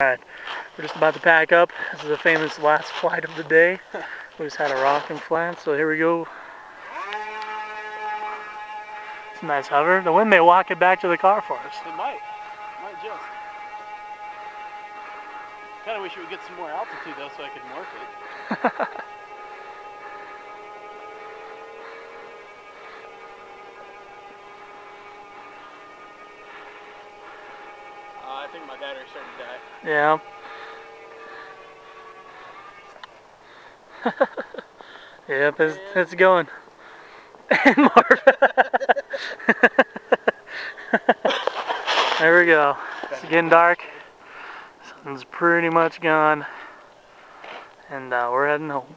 Alright, we're just about to pack up. This is the famous last flight of the day. We just had a rocking flat, so here we go. It's a nice hover. The wind may walk it back to the car for us. It might. It might just. Kind of wish it would get some more altitude though so I could morph it. I think my battery's starting to die. Yeah. Yep, it's going. And more. There we go. It's getting dark. Sun's pretty much gone. And we're heading home.